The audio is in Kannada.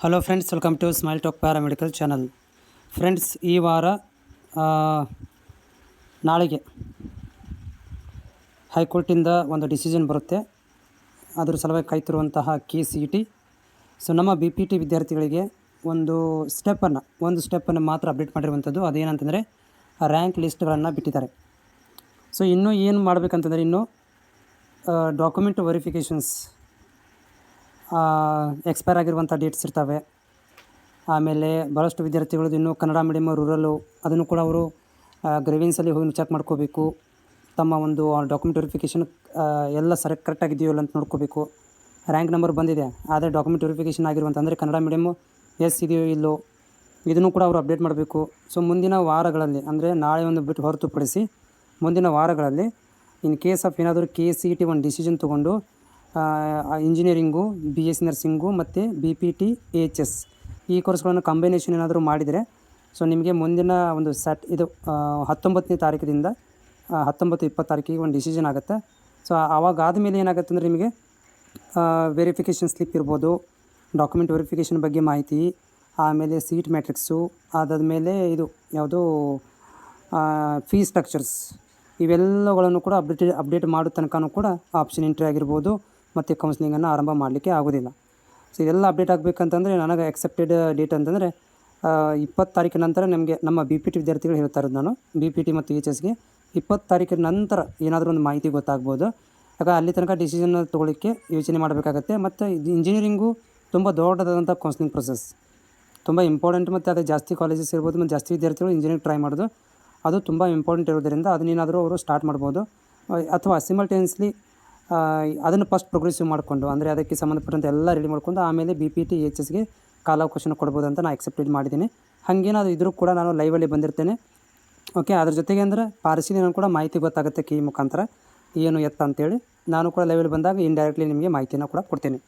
Hello friends, welcome to smile talk paramedical channel. Friends, ಈ ವಾರ ನಾಳೆಗೆ ಹೈಕೋರ್ಟಿಂದ ಒಂದು ಡಿಸಿಷನ್ ಬರುತ್ತೆ. ಅದರ ಸಲುವಾಗಿ ಕಾಯ್ತಿರುವಂತಹ KCET. ಸೊ ನಮ್ಮ BPT ವಿದ್ಯಾರ್ಥಿಗಳಿಗೆ ಒಂದು ಸ್ಟೆಪ್ಪನ್ನು ಮಾತ್ರ ಅಪ್ಡೇಟ್ ಮಾಡಿರುವಂಥದ್ದು. ಅದೇನಂತಂದರೆ ರ್ಯಾಂಕ್ ಲಿಸ್ಟ್ಗಳನ್ನು ಬಿಟ್ಟಿದ್ದಾರೆ. ಸೊ ಇನ್ನೂ ಏನು ಮಾಡಬೇಕಂತಂದರೆ, ಇನ್ನೂ ಡಾಕ್ಯುಮೆಂಟ್ ವೆರಿಫಿಕೇಷನ್ಸ್ ಎಕ್ಸ್ಪೈರ್ ಆಗಿರುವಂಥ ಡೇಟ್ಸ್ ಇರ್ತವೆ. ಆಮೇಲೆ ಭಾಳಷ್ಟು ವಿದ್ಯಾರ್ಥಿಗಳದ್ದು ಇನ್ನೂ ಕನ್ನಡ ಮೀಡಿಯಮ್ ರೂರಲ್ಲು, ಅದನ್ನು ಕೂಡ ಅವರು ಗ್ರೇವಿನ್ಸಲ್ಲಿ ಹೋಗಿ ಚೆಕ್ ಮಾಡ್ಕೋಬೇಕು. ತಮ್ಮ ಒಂದು ಡಾಕ್ಯುಮೆಂಟ್ ವೆರಿಫಿಕೇಷನ್ ಎಲ್ಲ ಕರೆಕ್ಟಾಗಿದೆಯೋ ಇಲ್ಲ ಅಂತ ನೋಡ್ಕೋಬೇಕು. ರ್ಯಾಂಕ್ ನಂಬರ್ ಬಂದಿದೆ, ಆದರೆ ಡಾಕ್ಯುಮೆಂಟ್ ವೆರಿಫಿಕೇಷನ್ ಆಗಿರುವಂಥ ಅಂದರೆ ಕನ್ನಡ ಮೀಡಿಯಮ್ಮು ಇದೆಯೋ ಇಲ್ಲೋ, ಇದನ್ನು ಕೂಡ ಅವರು ಅಪ್ಡೇಟ್ ಮಾಡಬೇಕು. ಸೊ ಮುಂದಿನ ವಾರಗಳಲ್ಲಿ, ಅಂದರೆ ನಾಳೆ ಒಂದು ಬಿಟ್ಟು ಹೊರತುಪಡಿಸಿ ಮುಂದಿನ ವಾರಗಳಲ್ಲಿ ಇನ್ ಕೇಸ್ ಆಫ್ ಏನಾದರೂ KCET ಒಂದು ಡಿಸಿಷನ್ ತೊಗೊಂಡು ಇಂಜಿನಿಯರಿಂಗು, BSc ನರ್ಸಿಂಗು ಮತ್ತು BPT AHS ಈ ಕೋರ್ಸ್ಗಳನ್ನು ಕಾಂಬಿನೇಷನ್ ಏನಾದರೂ ಮಾಡಿದರೆ, ಸೊ ನಿಮಗೆ ಮುಂದಿನ ಒಂದು 19ನೇ ತಾರೀಕಿನಿಂದ 19-20 ತಾರೀಕಿಗೆ ಒಂದು ಡಿಸಿಷನ್ ಆಗುತ್ತೆ. ಸೊ ಆವಾಗಾದ ಮೇಲೆ ಏನಾಗುತ್ತೆ ಅಂದರೆ, ನಿಮಗೆ ವೆರಿಫಿಕೇಷನ್ ಸ್ಲಿಪ್ ಇರ್ಬೋದು, ಡಾಕ್ಯುಮೆಂಟ್ ವೆರಿಫಿಕೇಷನ್ ಬಗ್ಗೆ ಮಾಹಿತಿ, ಆಮೇಲೆ ಸೀಟ್ ಮ್ಯಾಟ್ರಿಕ್ಸು, ಅದಾದಮೇಲೆ ಇದು ಯಾವುದು ಫೀಸ್ ಸ್ಟ್ರಕ್ಚರ್ಸ್, ಇವೆಲ್ಲಗಳನ್ನು ಕೂಡ ಅಪ್ಡೇಟ್ ಮಾಡೋ ತನಕನೂ ಕೂಡ ಆಪ್ಷನ್ ಎಂಟ್ರಿ ಆಗಿರ್ಬೋದು ಮತ್ತು ಕೌನ್ಸಿಲಿಂಗನ್ನು ಆರಂಭ ಮಾಡಲಿಕ್ಕೆ ಆಗೋದಿಲ್ಲ. ಸೊ ಇದೆಲ್ಲ ಅಪ್ಡೇಟ್ ಆಗಬೇಕಂತಂದರೆ ನನಗೆ ಎಕ್ಸೆಪ್ಟೆಡ್ ಡೇಟ್ ಅಂತಂದರೆ 20 ತಾರೀಕಿನ ನಂತರ ನಮಗೆ ನಮ್ಮ BPT ವಿದ್ಯಾರ್ಥಿಗಳು ಹೇಳ್ತಾ ಇರೋದು. ನಾನು BPT ಮತ್ತು HSಗೆ 20 ತಾರೀಕಿನ ನಂತರ ಏನಾದರೂ ಒಂದು ಮಾಹಿತಿ ಗೊತ್ತಾಗ್ಬೋದು. ಯಾಕೆ ಅಲ್ಲಿ ತನಕ ಡಿಸಿಷನ್ ತೊಗೊಳ್ಳಿಕ್ಕೆ ಯೋಚನೆ ಮಾಡಬೇಕಾಗತ್ತೆ. ಮತ್ತು ಇಂಜಿನಿಯರಿಂಗು ತುಂಬ ದೊಡ್ಡದಾದಂಥ ಕೌನ್ಸಿಲಿಂಗ್ ಪ್ರೊಸೆಸ್, ತುಂಬ ಇಂಪಾರ್ಟೆಂಟ್. ಮತ್ತು ಅದು ಜಾಸ್ತಿ ಕಾಲೇಜಸ್ ಇರ್ಬೋದು ಮತ್ತು ಜಾಸ್ತಿ ವಿದ್ಯಾರ್ಥಿಗಳು ಇಂಜಿನಿಯರಿಂಗ್ ಟ್ರೈ ಮಾಡೋದು, ಅದು ತುಂಬ ಇಂಪಾರ್ಟೆಂಟ್ ಇರೋದರಿಂದ ಅದನ್ನೇನಾದರೂ ಅವರು ಸ್ಟಾರ್ಟ್ ಮಾಡ್ಬೋದು. ಅಥವಾ ಸಿಮಲ್ಟೇನಿಯಸ್ಲಿ ಅದನ್ನು ಫಸ್ಟ್ ಪ್ರೋಗ್ರೆಸಿವ್ ಮಾಡಿಕೊಂಡು, ಅಂದರೆ ಅದಕ್ಕೆ ಸಂಬಂಧಪಟ್ಟಂತೆ ಎಲ್ಲ ರೆಡಿ ಮಾಡ್ಕೊಂಡು ಆಮೇಲೆ BPT HSಗೆ ಕಾಲಾವಕಾಶನ ಕೊಡ್ಬೋದು ಅಂತ ನಾನು ಎಕ್ಸೆಪ್ಟೆಡ್ ಮಾಡಿದ್ದೀನಿ. ಹಾಗೇನಾದ್ರು ಇದ್ರೂ ಕೂಡ ನಾನು ಲೈವಲ್ಲಿ ಬಂದಿರ್ತೇನೆ. ಓಕೆ, ಅದ್ರ ಜೊತೆಗೆ ಅಂದರೆ ಪಾರ್ಸಿಲಿನೂ ಕೂಡ ಮಾಹಿತಿ ಗೊತ್ತಾಗುತ್ತೆ ಕೀ ಮುಖಾಂತರ ಏನು ಎತ್ತ ಅಂತೇಳಿ. ನಾನು ಕೂಡ ಲೈವಲ್ಲಿ ಬಂದಾಗ ಇಂಡೈರೆಕ್ಟ್ಲಿ ನಿಮಗೆ ಮಾಹಿತಿಯನ್ನು ಕೂಡ ಕೊಡ್ತೇನೆ.